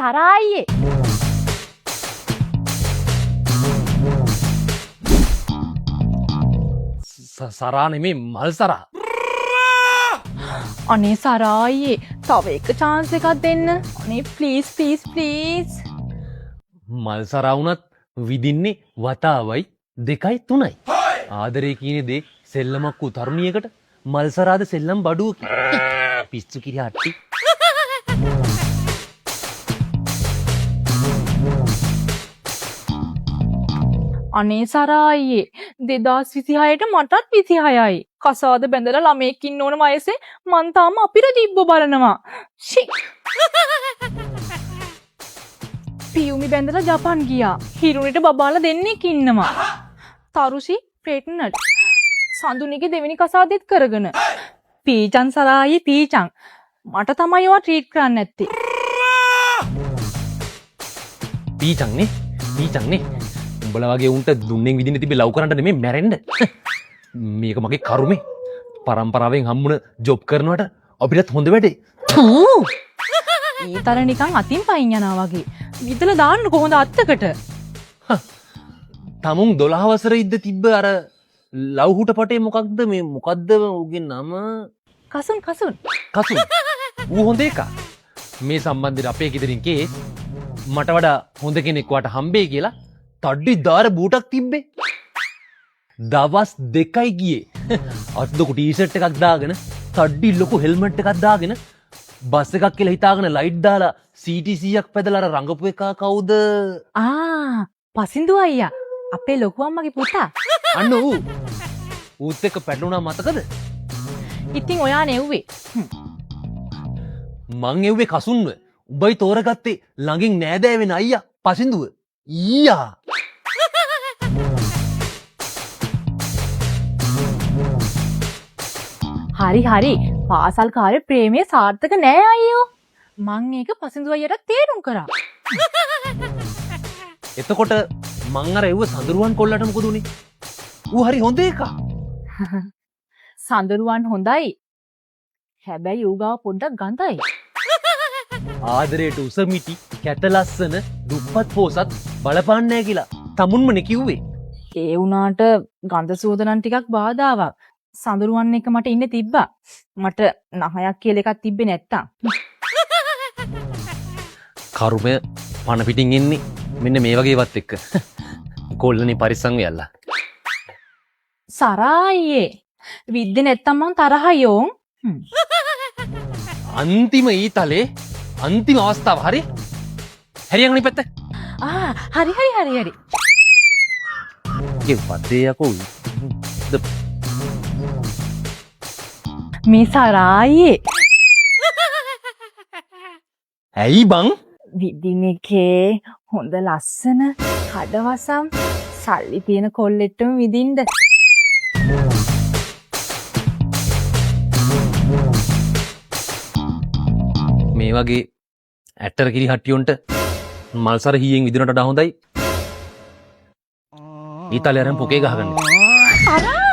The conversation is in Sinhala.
සරායියේ සරා නෙමේ මල් සරා. අනේ සරායියේ තව එක chance එකක් දෙන්න. අනේ please. මල් සරා වුණත් විදින්නේ වතාවයි 2යි 3යි. ආදරේ කියන දේ සෙල්ලමක් වූ තරුණියකට මල් සරාද සෙල්ලම් බඩුවකි. පිස්සු කිරි හට්ටි. අනේ සරායියේ 2026ට මටත් 26යි. කසාද බැඳලා ළමෙක් ඉන්න ඕන වයසේ මං තාම අපිර දිබ්බ බලනවා. ෂි. පියුමි බැඳලා ජපන් ගියා. හිරුනිට බබාලා දෙන්නෙක් ඉන්නවා. තරුෂි ප්‍රෙග්නන්ට්. සඳුනිගේ දෙවෙනි කසාදෙත් කරගෙන. පීචන් සරායියේ පීචන්. මට තමයි ඔයා ට්‍රීට් කරන්න නැත්තේ. පීචන්නේ. උඹලා වගේ උන්ට දුන්නෙන් විදින්න තිබේ ලව් කරන්න නෙමෙයි මැරෙන්න. මේක මගේ කරුමේ. පරම්පරාවෙන් හම්බුන ජොබ් කරනවට අපිටත් හොඳ වැඩේ. ඊතර නිකන් අතින් පයින් යනවා වගේ. විතල දාන්න කොහොමද අත්තකට? තමුන් 12 වසර ඉද්ද තිබ්බ අර ලව්හුට පටේ මොකක්ද මේ මොකද්ද උගේ නම? කසුන්. ඌ හොඳ එක. මේ සම්බන්ධයෙන් අපේ ගෙදරින් කේස් මට වඩා හොඳ කෙනෙක් වට හම්බෙයි කියලා තඩ්ඩි දාර බූටක් තිබ්බේ. දවස් 2යි ගියේ. අත්දොකු ටී-ෂර්ට් එකක් දාගෙන තඩ්ඩි ලොකු හෙල්මට් එකක් දාගෙන බස් එකක් කියලා හිතාගෙන ලයිට් දාලා CT100ක් පැදලා අර රංගපු එකා කවුද? පසින්දු අයියා. අපේ ලොකු අම්මගේ පුතා. අන්න ඌත් එක්ක පැටලුණා මතකද? ඉතින් ඔයා නෙව්වේ. මං එව්වේ කසුන්ව. උඹයි තෝරගත්තේ ළඟින් නෑදෑ වෙන අයියා පසින්දුව. ඊයා. හරි. පාසල් කාලේ ප්‍රේමය සාර්ථක නෑ අයියෝ. මං ඒක පසින්දු අයියට තේරුම් කරා. එතකොට මං අර එව්ව සඳරුවන් කොල්ලට මොකද උනේ? ඌ හරි හොඳ එකා. සඳරුවන් හොඳයි. හැබැයි ඌ ගාව පොඩ්ඩක් ගඳයි. ආදරයට උස මිටි කැත ලස්සන දුප්පත් පෝසත් බලපාන්නේ නැහැ කියලා තමුන්මනේ කිව්වේ. ඒ වුණාට ගඳ සුවඳ ටිකක් බාධාවක්. සඳරුවන් එක මට ඉන්න තිබ්බා. මට නහයක් කියලා එකක් තිබ්බේ නැත්තම්. කරුමය පණ පිටින් එන්නේ මෙන්න මේ වගේවත් එක්ක. කොල්ලනේ පරිස්සම් වෙයල්ලා. සරායියේ විද්ද නැත්තම් මං තරහයෝ. අන්තිම ඊතලේ අන්තිම අවස්ථාව හරි. හරියන් අනිත් පැත්ත. හරි. ඒ වදේ යකෝ. මේ සරායියේ ඇයි බං? විදින එකේ හොඳ ලස්සන කඩවසම් සල්ලි තියෙන කොල්ලෙට්ටම විදින්න. මේ වගේ ඇටර කිරි හට්ටියොන්ට මල්සර හීයෙන් විදිනට වඩා හොඳයි ඊතාලේ අරන් පොකේ ගහගන්න.